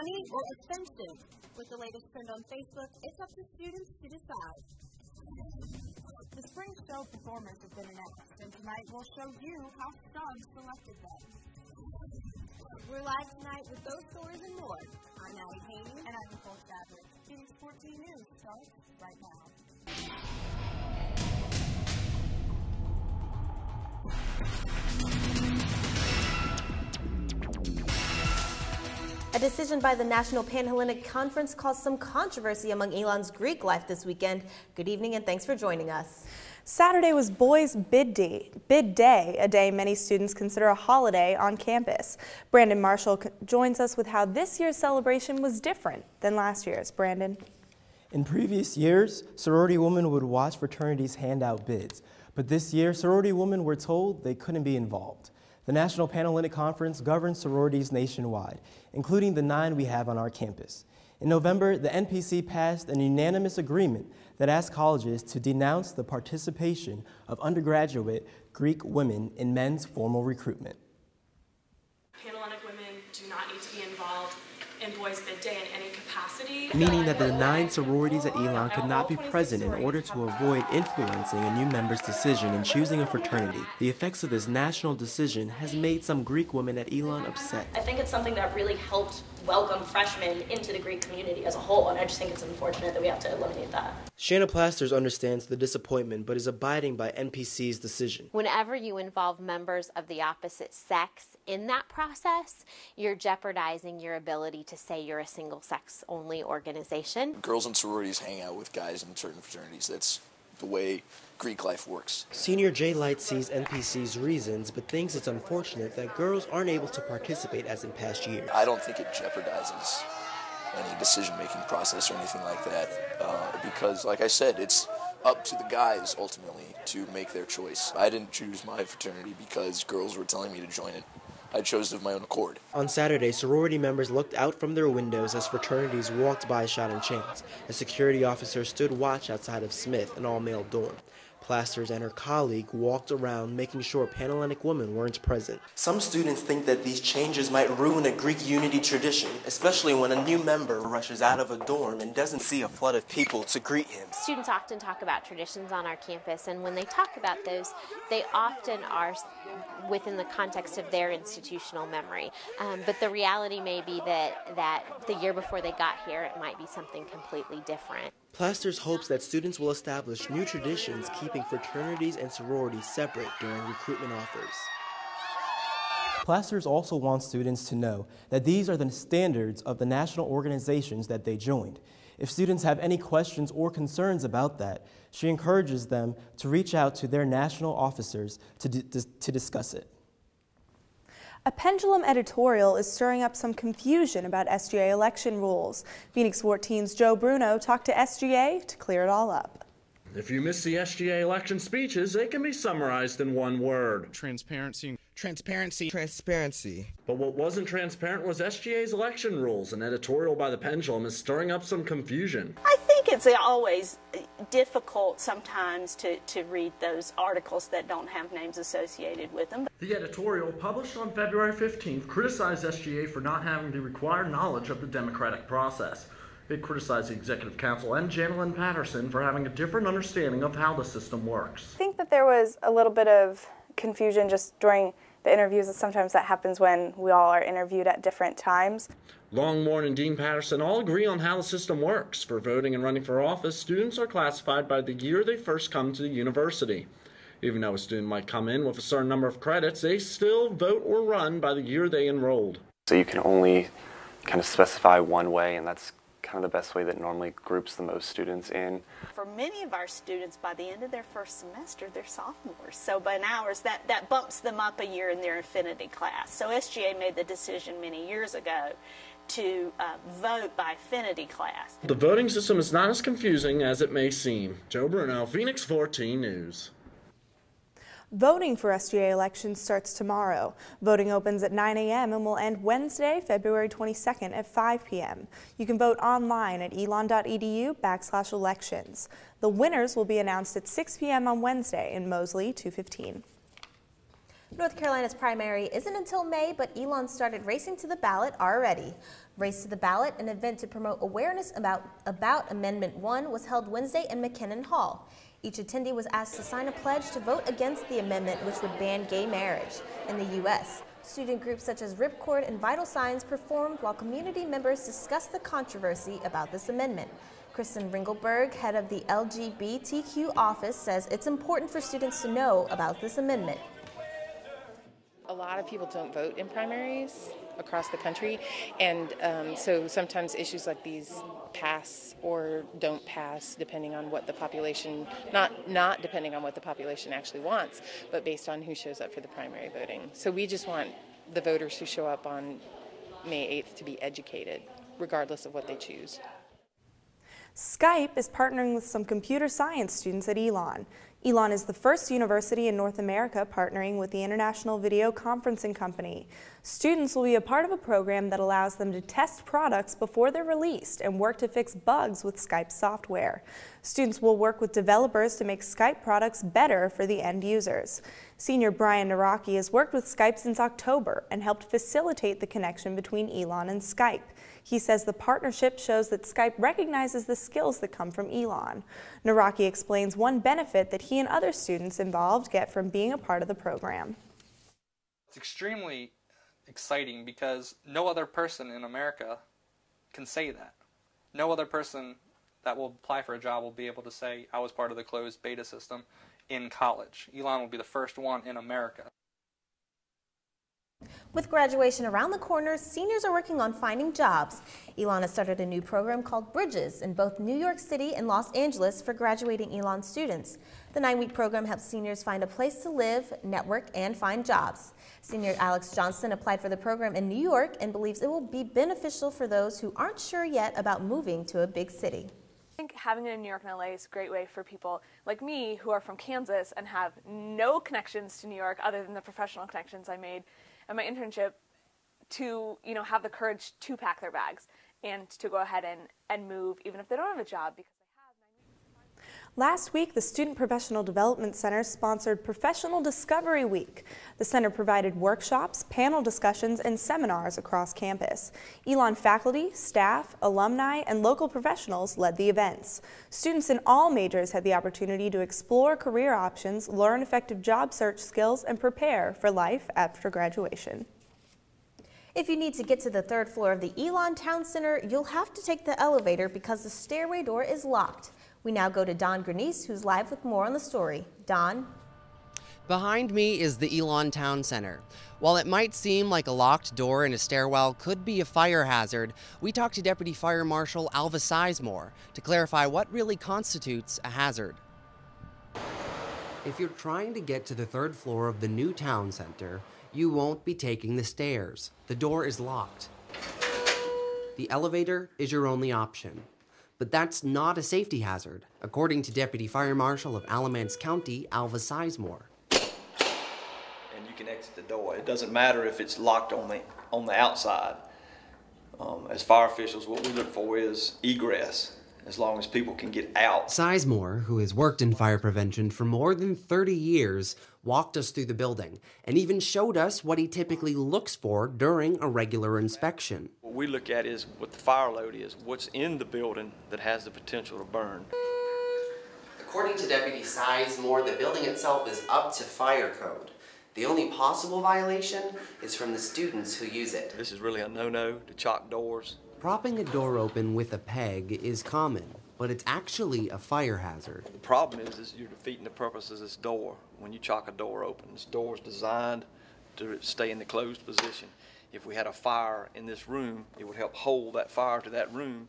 funny or offensive? With the latest trend on Facebook, it's up to students to decide. The spring show performers have been announced, and tonight we'll show you how Stubs selected them. We're live tonight with those stories and more. I'm Allie Haney, and I'm Nicole Stadler. Phoenix 14 News starts right now. A decision by the National Panhellenic Conference caused some controversy among Elon's Greek life this weekend. Good evening and thanks for joining us. Saturday was Boys' Bid Day, a day many students consider a holiday on campus. Brandon Marshall joins us with how this year's celebration was different than last year's. Brandon. In previous years, sorority women would watch fraternities hand out bids, but this year, sorority women were told they couldn't be involved. The National Panhellenic Conference governs sororities nationwide, including the 9 we have on our campus. In November, the NPC passed an unanimous agreement that asked colleges to denounce the participation of undergraduate Greek women in men's formal recruitment. Panhellenic women do not need to be involved in Boys' Bid Day in any capacity. Meaning that the 9 sororities at Elon could not be present in order to avoid influencing a new member's decision in choosing a fraternity. The effects of this national decision has made some Greek women at Elon upset. I think it's something that really helped welcome freshmen into the Greek community as a whole, and I just think it's unfortunate that we have to eliminate that. Shanna Plasters understands the disappointment but is abiding by NPC's decision. Whenever you involve members of the opposite sex in that process, you're jeopardizing your ability to say you're a single-sex only organization. Girls in sororities hang out with guys in certain fraternities. That's the way Greek life works. Senior Jay Light sees NPC's reasons, but thinks it's unfortunate that girls aren't able to participate as in past years. I don't think it jeopardizes any decision-making process or anything like that, because, like I said, it's up to the guys, ultimately, to make their choice. I didn't choose my fraternity because girls were telling me to join it. I chose it of my own accord. On Saturday, sorority members looked out from their windows as fraternities walked by shot and chains. A security officer stood watch outside of Smith, an all-male dorm. Plasters and her colleague walked around making sure Panhellenic women weren't present. Some students think that these changes might ruin a Greek unity tradition, especially when a new member rushes out of a dorm and doesn't see a flood of people to greet him. Students often talk about traditions on our campus, and when they talk about those, they often are within the context of their institutional memory. But the reality may be that the year before they got here, it might be something completely different. Plasters hopes that students will establish new traditions keeping fraternities and sororities separate during recruitment offers. Plasters also wants students to know that these are the standards of the national organizations that they joined. If students have any questions or concerns about that, she encourages them to reach out to their national officers to discuss it. A Pendulum editorial is stirring up some confusion about SGA election rules. Phoenix 14's Joe Bruno talked to SGA to clear it all up. If you miss the SGA election speeches, they can be summarized in one word. Transparency. Transparency. Transparency. But what wasn't transparent was SGA's election rules. An editorial by the Pendulum is stirring up some confusion. I think it's always difficult sometimes to read those articles that don't have names associated with them. The editorial, published on February 15th, criticized SGA for not having the required knowledge of the democratic process. It criticized the Executive Council and Janelyn Patterson for having a different understanding of how the system works. I think that there was a little bit of confusion just during the interviews, and sometimes that happens when we all are interviewed at different times. Longmorn and Dean Patterson all agree on how the system works. For voting and running for office, students are classified by the year they first come to the university. Even though a student might come in with a certain number of credits, they still vote or run by the year they enrolled. So you can only kind of specify one way, and that's kind of the best way that normally groups the most students in. For many of our students, by the end of their first semester, they're sophomores. So by ours, that bumps them up a year in their affinity class. So SGA made the decision many years ago to vote by affinity class. The voting system is not as confusing as it may seem. Joe Bruno, Phoenix 14 News. Voting for SGA elections starts tomorrow. Voting opens at 9 a.m. and will end Wednesday, February 22nd at 5 p.m. You can vote online at elon.edu/elections. The winners will be announced at 6 p.m. on Wednesday in Mosley 215. North Carolina's primary isn't until May, but Elon started racing to the ballot already. Race to the Ballot, an event to promote awareness about Amendment 1, was held Wednesday in McKinnon Hall. Each attendee was asked to sign a pledge to vote against the amendment, which would ban gay marriage in the U.S. Student groups such as Ripcord and Vital Signs performed while community members discussed the controversy about this amendment. Kristen Ringelberg, head of the LGBTQ office, says it's important for students to know about this amendment. A lot of people don't vote in primaries across the country, and so sometimes issues like these pass or don't pass depending on what the population, not depending on what the population actually wants, but based on who shows up for the primary voting. So we just want the voters who show up on May 8th to be educated, regardless of what they choose. Skype is partnering with some computer science students at Elon. Elon is the first university in North America partnering with the International Video Conferencing Company. Students will be a part of a program that allows them to test products before they're released and work to fix bugs with Skype software. Students will work with developers to make Skype products better for the end users. Senior Brian Naraki has worked with Skype since October and helped facilitate the connection between Elon and Skype. He says the partnership shows that Skype recognizes the skills that come from Elon. Naraki explains one benefit that he and other students involved get from being a part of the program. It's extremely exciting because no other person in America can say that. No other person that will apply for a job will be able to say, I was part of the closed beta system in college. Elon will be the first one in America. With graduation around the corner, seniors are working on finding jobs. Elon has started a new program called Bridges in both New York City and Los Angeles for graduating Elon students. The 9-week program helps seniors find a place to live, network, and find jobs. Senior Alex Johnson applied for the program in New York and believes it will be beneficial for those who aren't sure yet about moving to a big city. I think having it in New York and LA is a great way for people like me who are from Kansas and have no connections to New York other than the professional connections I made at my internship to, have the courage to pack their bags and to go ahead and move even if they don't have a job. Because Last week, the Student Professional Development Center sponsored Professional Discovery Week. The center provided workshops, panel discussions, and seminars across campus. Elon faculty, staff, alumni, and local professionals led the events. Students in all majors had the opportunity to explore career options, learn effective job search skills, and prepare for life after graduation. If you need to get to the 3rd floor of the Elon Town Center, you'll have to take the elevator because the stairway door is locked. We now go to Don Grenice, who's live with more on the story. Don? Behind me is the Elon Town Center. While it might seem like a locked door in a stairwell could be a fire hazard, we talked to Deputy Fire Marshal Alva Sizemore to clarify what really constitutes a hazard. If you're trying to get to the 3rd floor of the new town center, you won't be taking the stairs. The door is locked. The elevator is your only option. But that's not a safety hazard, according to Deputy Fire Marshal of Alamance County, Alva Sizemore. And you can exit the door. It doesn't matter if it's locked on the outside. As fire officials, what we look for is egress, as long as people can get out. Sizemore, who has worked in fire prevention for more than 30 years, walked us through the building and even showed us what he typically looks for during a regular inspection. What we look at is what the fire load is, what's in the building that has the potential to burn. According to Deputy Sizemore, the building itself is up to fire code. The only possible violation is from the students who use it. This is really a no-no to chock doors. Propping a door open with a peg is common, but it's actually a fire hazard. The problem is you're defeating the purpose of this door when you chock a door open. This door is designed to stay in the closed position. If we had a fire in this room, it would help hold that fire to that room.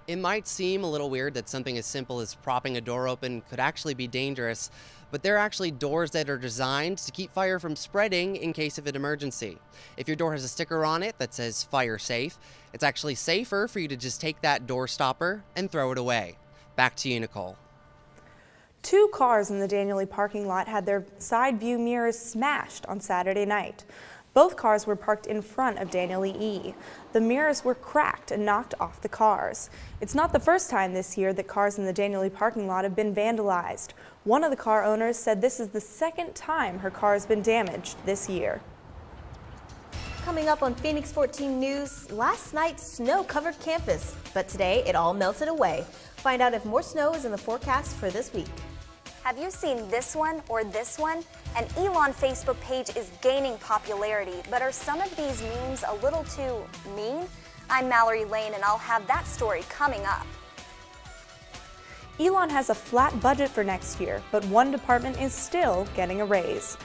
It might seem a little weird that something as simple as propping a door open could actually be dangerous, but they're actually doors that are designed to keep fire from spreading in case of an emergency. If your door has a sticker on it that says fire safe, it's actually safer for you to just take that door stopper and throw it away. Back to you, Nicole. 2 cars in the Daniel Lee parking lot had their side view mirrors smashed on Saturday night. Both cars were parked in front of Daniel E. The mirrors were cracked and knocked off the cars. It's not the first time this year that cars in the Daniel E. parking lot have been vandalized. One of the car owners said this is the second time her car has been damaged this year. Coming up on Phoenix 14 News, last night snow covered campus, but today it all melted away. Find out if more snow is in the forecast for this week. Have you seen this one or this one? An Elon Facebook page is gaining popularity, but are some of these memes a little too mean? I'm Mallory Lane, and I'll have that story coming up. Elon has a flat budget for next year, but one department is still getting a raise.